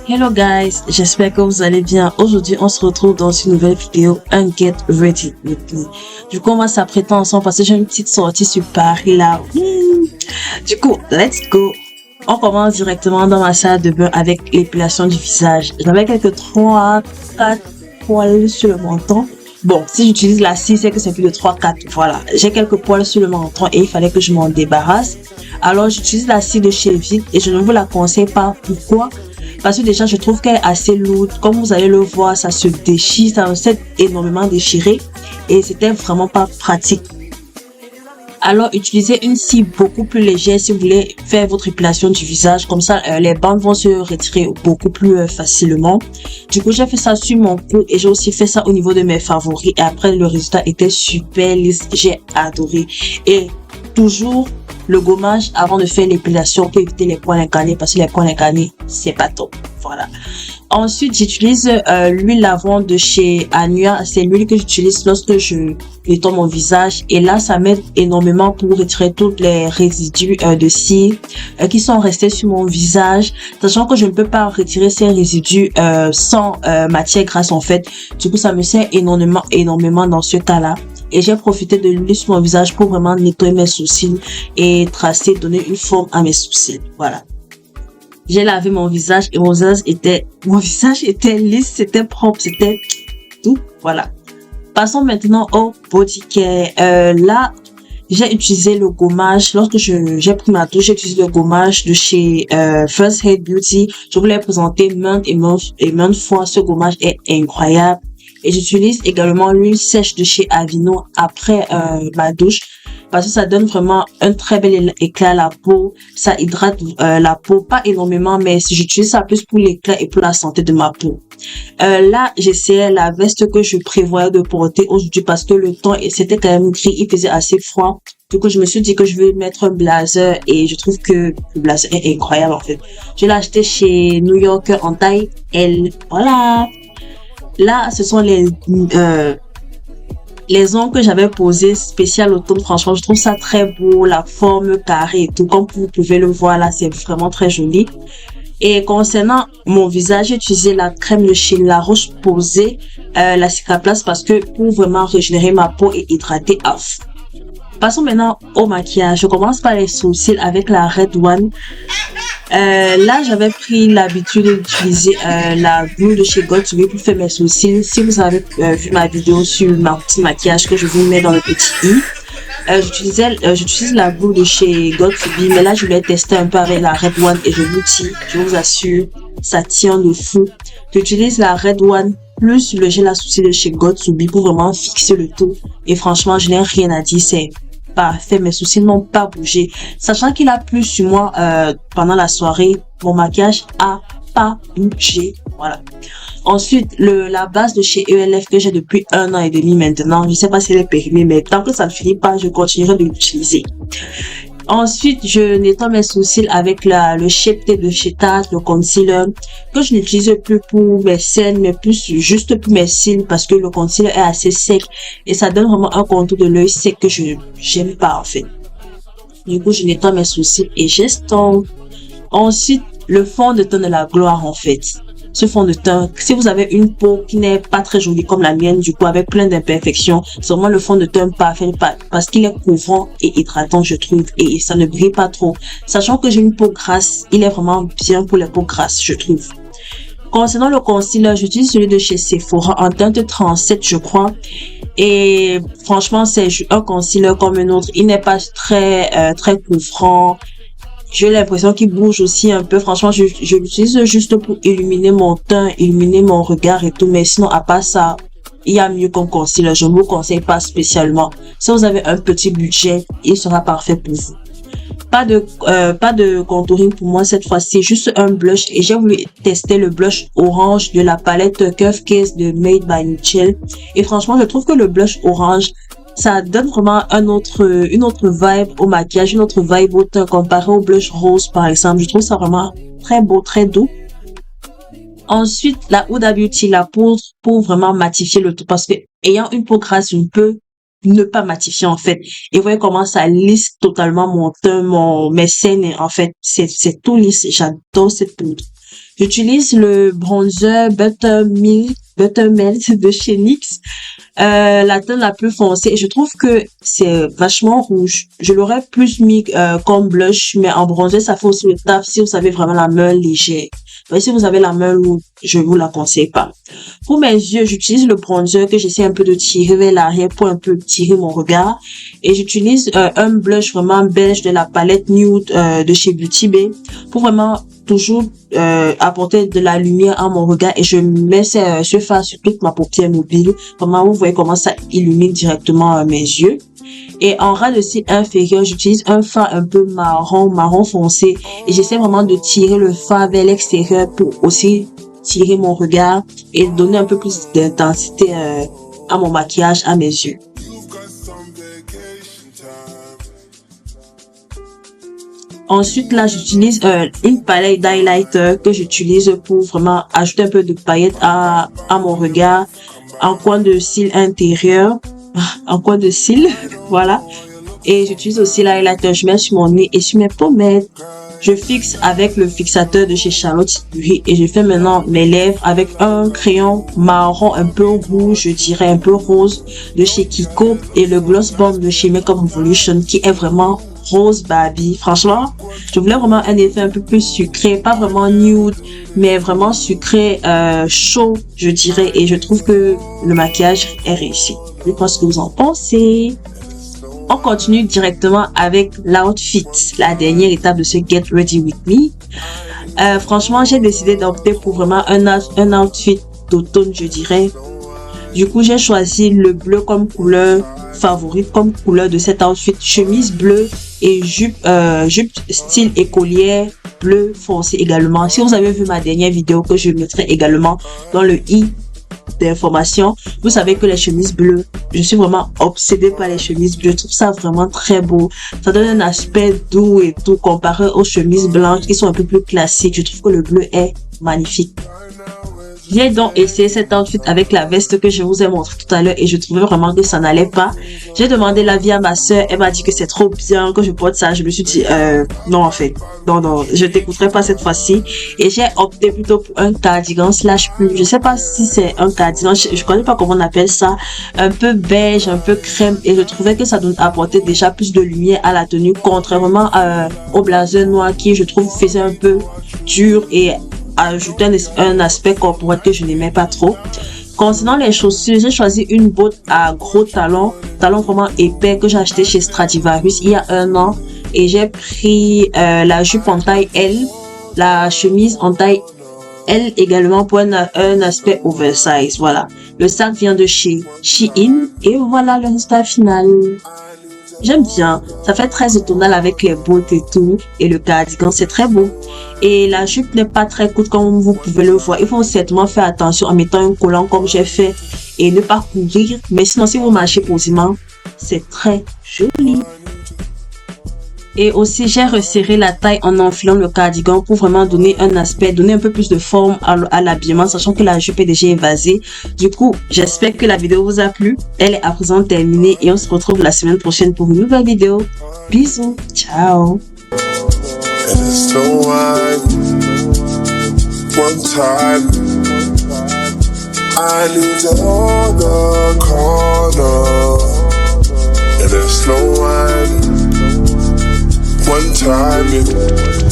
Hello guys, j'espère que vous allez bien. Aujourd'hui, on se retrouve dans une nouvelle vidéo, un Get Ready With Me. Du coup, on va s'apprêter ensemble parce que j'ai une petite sortie sur Paris là. Du coup, let's go. On commence directement dans ma salle de bain avec l'épilation du visage. J'avais quelques 3-4 poils sur le menton. Bon, si j'utilise la scie, c'est que c'est plus de 3-4. Voilà, j'ai quelques poils sur le menton et il fallait que je m'en débarrasse. Alors, j'utilise la scie de chez Vite et je ne vous la conseille pas. Pourquoi? Parce que déjà, je trouve qu'elle est assez lourde. Comme vous allez le voir, ça se déchire, ça s'est énormément déchiré et c'était vraiment pas pratique. Alors, utilisez une scie beaucoup plus légère si vous voulez faire votre épilation du visage. Comme ça, les bandes vont se retirer beaucoup plus facilement. Du coup, j'ai fait ça sur mon cou et j'ai aussi fait ça au niveau de mes favoris. Et après, le résultat était super lisse. J'ai adoré. Et toujours le gommage avant de faire l'épilation pour éviter les points incarnés parce que les points incarnés, c'est pas top. Voilà. Ensuite, j'utilise l'huile lavande de chez Anua. C'est l'huile que j'utilise lorsque je nettoie mon visage. Et là, ça m'aide énormément pour retirer tous les résidus de cire qui sont restés sur mon visage. Sachant que je ne peux pas retirer ces résidus sans matière grasse en fait. Du coup, ça me sert énormément dans ce cas-là. Et j'ai profité de l'huile sur mon visage pour vraiment nettoyer mes sourcils et tracer, donner une forme à mes sourcils. Voilà. J'ai lavé mon visage et mon visage était lisse, c'était propre, c'était tout. Voilà. Passons maintenant au body care. Là, j'ai utilisé le gommage. Lorsque j'ai pris ma douche, j'ai utilisé le gommage de chez First Aid Beauty. Je vous l'ai présenté maintes fois. Ce gommage est incroyable. Et j'utilise également l'huile sèche de chez Aveeno après ma douche parce que ça donne vraiment un très bel éclat à la peau. Ça hydrate la peau, pas énormément, mais si j'utilise ça plus pour l'éclat et pour la santé de ma peau. Là, j'essayais la veste que je prévoyais de porter aujourd'hui parce que le temps, c'était quand même gris, il faisait assez froid. Du coup, je me suis dit que je vais mettre un blazer et je trouve que le blazer est incroyable en fait. Je l'ai acheté chez New York en taille L. Voilà. Là, ce sont les ongles que j'avais posés spécial automne. Franchement, je trouve ça très beau, la forme carrée et tout. Comme vous pouvez le voir là, c'est vraiment très joli. Et concernant mon visage, j'ai utilisé la crème de chez La Roche-Posay, la Cicaplast, parce que pour vraiment régénérer ma peau et hydrater à fond. Passons maintenant au maquillage. Je commence par les sourcils avec la Red One. Là, j'avais pris l'habitude d'utiliser la boule de chez Got To Be pour faire mes sourcils. Si vous avez vu ma vidéo sur ma petit maquillage que je vous mets dans le petit i, j'utilise la boule de chez Got To Be, mais là, je vais tester un peu avec la Red One et je vous assure, ça tient de fou. J'utilise la Red One plus le gel à sourcils de chez Got To Be pour vraiment fixer le tout. Et franchement, je n'ai rien à dire, c'est parfait, mes sourcils n'ont pas bougé. Sachant qu'il a plu sur moi pendant la soirée, mon maquillage a pas bougé. Voilà. Ensuite, la base de chez ELF que j'ai depuis 1 an et demi maintenant. Je sais pas si elle est périmée, mais tant que ça ne finit pas, je continuerai de l'utiliser. Ensuite, je nettoie mes sourcils avec le Shape Tape de chez Tarte, le concealer, que je n'utilise plus pour mes cernes, mais plus juste pour mes cils, parce que le concealer est assez sec et ça donne vraiment un contour de l'œil sec que je j'aime pas en fait. Du coup, je nettoie mes sourcils et j'estompe. Ensuite, le fond de teint de la gloire en fait. Ce fond de teint, si vous avez une peau qui n'est pas très jolie comme la mienne, du coup avec plein d'imperfections, c'est vraiment le fond de teint parfait parce qu'il est couvrant et hydratant je trouve et ça ne brille pas trop. Sachant que j'ai une peau grasse, il est vraiment bien pour les peaux grasses je trouve. Concernant le concealer, j'utilise celui de chez Sephora en teinte 37 je crois. Et franchement c'est un concealer comme un autre, il n'est pas très couvrant. J'ai l'impression qu'il bouge aussi un peu. Franchement, je l'utilise juste pour illuminer mon teint, illuminer mon regard et tout. Mais sinon, à part ça, il y a mieux comme concealer. Je ne vous conseille pas spécialement. Si vous avez un petit budget, il sera parfait pour vous. Pas de contouring pour moi cette fois-ci. Juste un blush. Et j'ai voulu tester le blush orange de la palette Curve Case de Made by Michelle. Et franchement, je trouve que le blush orange, ça donne vraiment une autre vibe au maquillage, une autre vibe au teint comparé au blush rose par exemple. Je trouve ça vraiment très beau, très doux. Ensuite, la Huda Beauty, la poudre pour vraiment matifier le tout parce que ayant une peau grasse, je ne peux ne pas matifier en fait. Et vous voyez comment ça lisse totalement mon teint, mes scènes en fait. C'est tout lisse. J'adore cette poudre. J'utilise le bronzer Buttermelt de chez NYX. La teinte la plus foncée. Et je trouve que c'est vachement rouge. Je l'aurais plus mis comme blush, mais en bronzer, ça fait aussi le taf si vous avez vraiment la main légère. Mais si vous avez la main lourde, je vous la conseille pas. Pour mes yeux, j'utilise le bronzer que j'essaie un peu de tirer vers l'arrière pour un peu tirer mon regard. Et j'utilise un blush vraiment beige de la palette Nude de chez Beauty Bay pour vraiment toujours apporter de la lumière à mon regard, et je mets ce fard sur toute ma paupière mobile. Vraiment, vous voyez comment ça illumine directement mes yeux. Et en ras de cils inférieur, j'utilise un fard un peu marron foncé, et j'essaie vraiment de tirer le fard vers l'extérieur pour aussi tirer mon regard et donner un peu plus d'intensité à mon maquillage, à mes yeux. Ensuite, là, j'utilise une palette d'highlighter que j'utilise pour vraiment ajouter un peu de paillettes à mon regard, en coin de cils intérieur, en coin de cils, voilà. Et j'utilise aussi l'highlighter, je mets sur mon nez et sur mes pommettes. Je fixe avec le fixateur de chez Charlotte Tilbury, et je fais maintenant mes lèvres avec un crayon marron un peu rouge, je dirais un peu rose, de chez Kiko, et le Gloss Bomb de chez Makeup Revolution qui est vraiment rose baby. Franchement, je voulais vraiment un effet un peu plus sucré, pas vraiment nude, mais vraiment sucré, chaud, je dirais, et je trouve que le maquillage est réussi. Je pense que vous en pensez. On continue directement avec l'outfit, la dernière étape de ce Get Ready With Me. Franchement, j'ai décidé d'opter pour vraiment un outfit d'automne, je dirais. Du coup, j'ai choisi le bleu comme couleur favorite, comme couleur de cet outfit. Chemise bleue et jupe style écolière bleu foncé également. Si vous avez vu ma dernière vidéo que je mettrai également dans le i d'informations, vous savez que les chemises bleues, je suis vraiment obsédée par les chemises bleues. Je trouve ça vraiment très beau. Ça donne un aspect doux et tout comparé aux chemises blanches qui sont un peu plus classiques. Je trouve que le bleu est magnifique. J'ai donc essayé cet outfit avec la veste que je vous ai montré tout à l'heure, et je trouvais vraiment que ça n'allait pas. J'ai demandé l'avis à ma soeur, elle m'a dit que c'est trop bien que je porte ça. Je me suis dit non, en fait, non, je t'écouterai pas cette fois-ci, et j'ai opté plutôt pour un cardigan slash pull. Je sais pas si c'est un cardigan, je connais pas comment on appelle ça, un peu beige, un peu crème, et je trouvais que ça apportait déjà plus de lumière à la tenue, contrairement au blazer noir qui, je trouve, faisait un peu dur et ajouter un aspect corporel que je n'aimais pas trop. Concernant les chaussures, j'ai choisi une botte à gros talons vraiment épais que j'ai acheté chez Stradivarius il y a 1 an, et j'ai pris la jupe en taille L, la chemise en taille L également pour un aspect oversize. Voilà, le sac vient de chez Shein, et voilà le résultat final. J'aime bien, ça fait très automnal avec les bottes et tout, et le cardigan c'est très beau. Et la jupe n'est pas très courte comme vous pouvez le voir. Il faut certainement faire attention en mettant un collant comme j'ai fait et ne pas couvrir, mais sinon si vous marchez posément, c'est très joli. Et aussi, j'ai resserré la taille en enfilant le cardigan pour vraiment donner un aspect, donner un peu plus de forme à l'habillement, sachant que la jupe est déjà évasée. Du coup, j'espère que la vidéo vous a plu. Elle est à présent terminée, et on se retrouve la semaine prochaine pour une nouvelle vidéo. Bisous, ciao. One time